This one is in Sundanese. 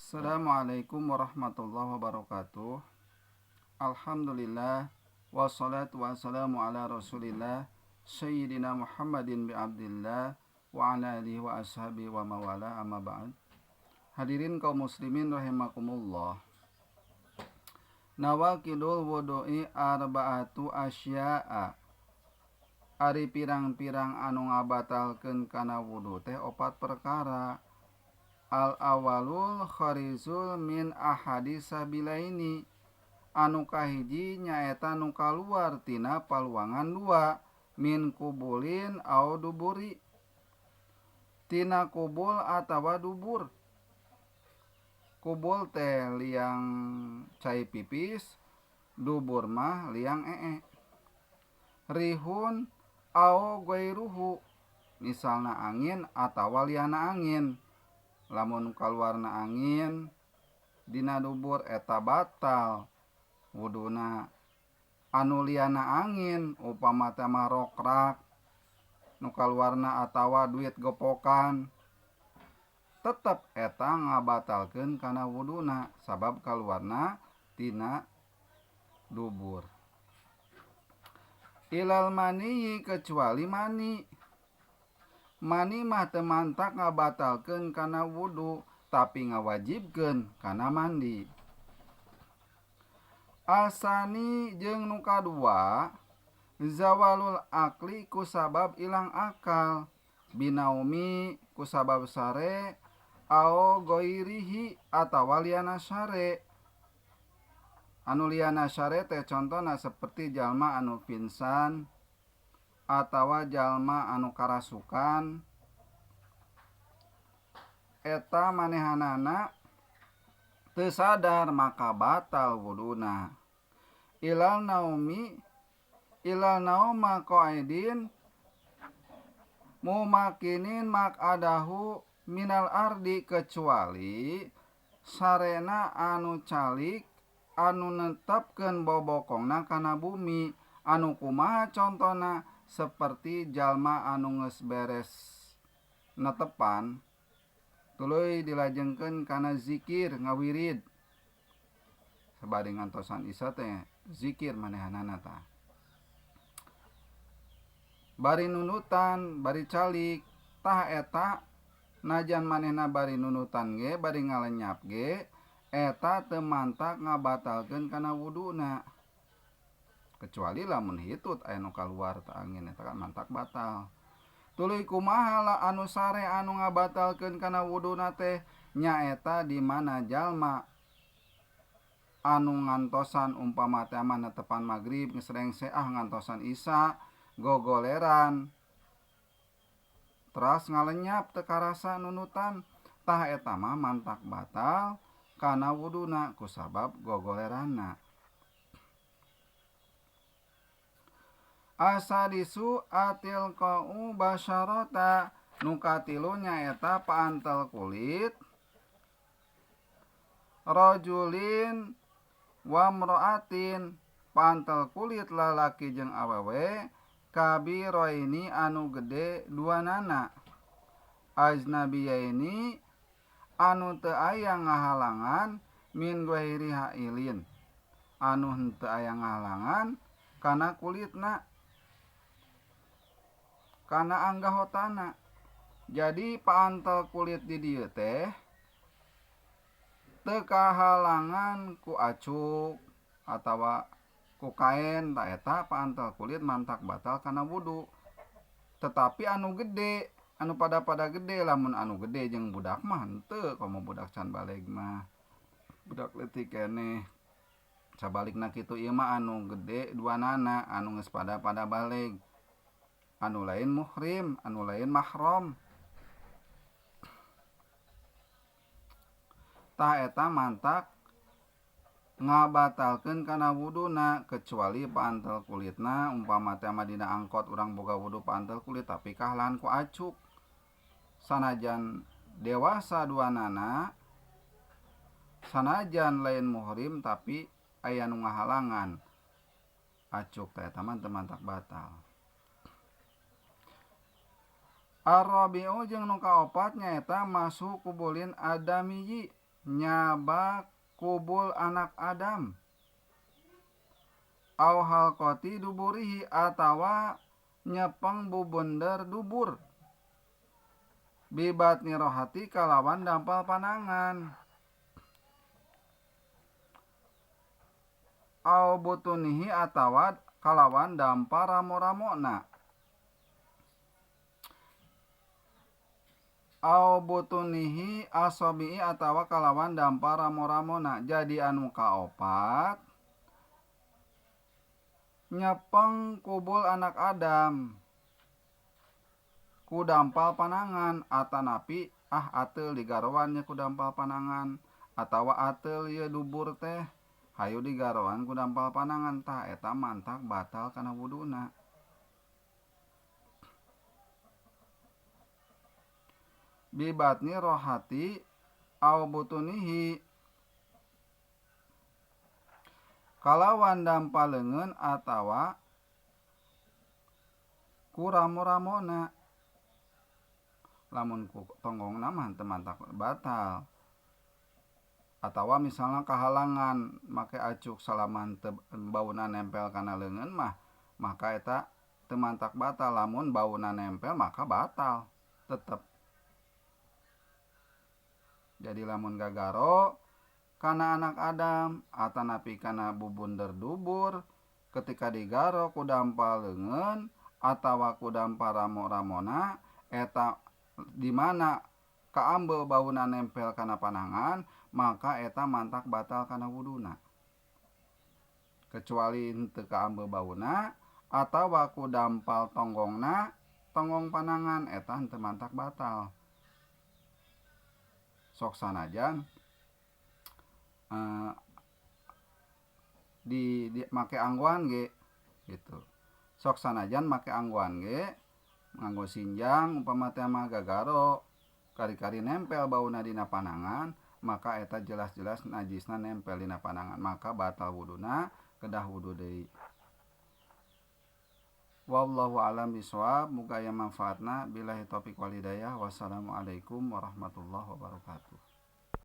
Assalamualaikum warahmatullahi wabarakatuh. Alhamdulillah wassalatu wassalamu ala Rasulillah Sayyidina Muhammadin bi Abdillah wa ala alihi wa ashabihi wa mawala amma ba'd. Hadirin kaum muslimin rahimakumullah. Nawaqidul wudu'i arba'atu asya'a. Ari pirang-pirang anu ngabatalkeun kana wudu teh opat perkara. Al-awalul kharizul min ahadis sabilaini. Anu kahiji nyaeta nu kaluar tina paluangan dua, min kubulin au duburi. Tina kubul atawa dubur. Kubul teh liang cai pipis, dubur mah liang Rihun au gairuhu, misalna angin atawa liana angin. Lamun kaluarna angin dina dubur eta batal wuduna. Anu liana angin upama teh mah rokrak nu kaluarna atawa duit gopokan, tetep eta ngabatalkeun kana wuduna sabab kaluarna tina dubur. Ilal mani kecuali mani. Mani mah teu mantak ngabatalkeun kana wudu, tapi ngawajibkeun kana mandi. Asani jeung nu kadua, zawalul akli kusabab ilang akal, binaumi kusabab sare, au goirihi atawa liana sare. Anu liana sare teh contona seperti jalma anu pingsan atawa jalma anu karasukan. Eta manehanana teu sadar maka batal wuduna. Ilal nauma qaidin mumakinin makadahu minal ardi, kecuali sarena anu calik anu netepkeun bobokongna kana bumi. Anu kumaha contona, seperti jalma anu geus beres netepan tuluy dilajengkeun kana zikir ngawirid sabari ngantosan isya teh zikir manehanana tah. Bari nunutan bari calik tah eta najan manehna bari nunutan ge bari ngalenyap ge eta teu mantak ngabatalkeun kana wuduna. Kecuali lamun hitut aya nu kaluar ta angin eta kan mantak batal. Tuluy kumaha la anu sare anu ngabatalkeun kana wuduna teh nyaeta di mana jalma anu ngantosan umpama teh mah netepan magrib geus rengse ngantosan isya gogoleran teras ngalenyap teu karasa nunutan, tah eta mah mantak batal kana wuduna kusabab gogoleranna. Asadisu atil qa'u basyarata, nu katilu nyaeta paantel kulit rajulin wa mra'atin, paantel kulit lalaki jeung awewe kabiroini anu gede duanana, ajnabiyaini anu teu aya ngahalangan, min ghairi hailin anu henteu aya ngahalangan kana kulitna kana anggahotana. Jadi paantel kulit di dieu teh teu kahalangan ku acuk atawa ku kaen, ta eta paantel kulit mantak batal kana wudu. Tetapi anu gede, anu pada gede, lamun anu gede jeung budak mah henteu, komo budak can baleg mah budak leutik keneh. Sabalikna kitu ieu mah anu gede duanana anu geus pada baleg, anu lain muhrim, anu lain mahram. Tah eta mantak ngabatalkeun kana wuduna, kecuali paantel kulitna umpama teh mah dina angkot urang boga wudu paantel kulit tapi kahalangan ku acuk. Sanajan dewasa duanana, sanajan lain muhrim tapi aya nu ngahalangan acuk, teh eta mah teu mantak batal. Ar-rabi'u jeung nu kaopat nyaeta masuk kubulin adamiyyi, nyabak kubul anak Adam au halqati duburihi atawa nyepeng bubender dubur bibatni rohati kalawan dampal panangan au butunihi atawa kalawan dampal ramo-ramona au butunihi asobi'i atawa kalawan dampal ramo-ramona. Jadi anu kaopat nyepeng kubul anak Adam ku dampal panangan atanapi ateul digarowan ku dampal panangan atawa ateul ieu dubur teh hayu digarowan ku dampal panangan tah eta mantak batal kana wuduna. Bibatni rohati au butunihi kalawan dampal leungeun atawa ku ramo-ramona. Lamun ku tonggongna mah teu mantak batal. Atawa misalnya kahalangan make acuk salaman teu bauna nempel kana leungeun maka eta teu mantak batal. Lamun bauna nempel maka batal tetep. Jadi lamun gagaro kana anak Adam atanapi kana bubunder dubur ketika digaro ku dampal leungeun atawa ku dampal ramo-ramona eta di mana kaambeul bauna nempel kana panangan maka eta mantak batal kana wuduna. Kecuali henteu kaambeul bauna atawa ku dampal tonggongna tonggong panangan eta henteu mantak batal. Sok sanajan di make angguan ge gitu. Sok sanajan make angguan ge nganggo sinjang umpama teh mah gagaro kari-kari nempel bauna dina panangan maka eta jelas-jelas najisna nempel dina panangan maka batal wuduna kedah wudu deui. Wallahu a'lam bishawab. Muga aya manfaatna. Billahi taufiq wal hidayah. Wassalamualaikum warahmatullahi wabarakatuh.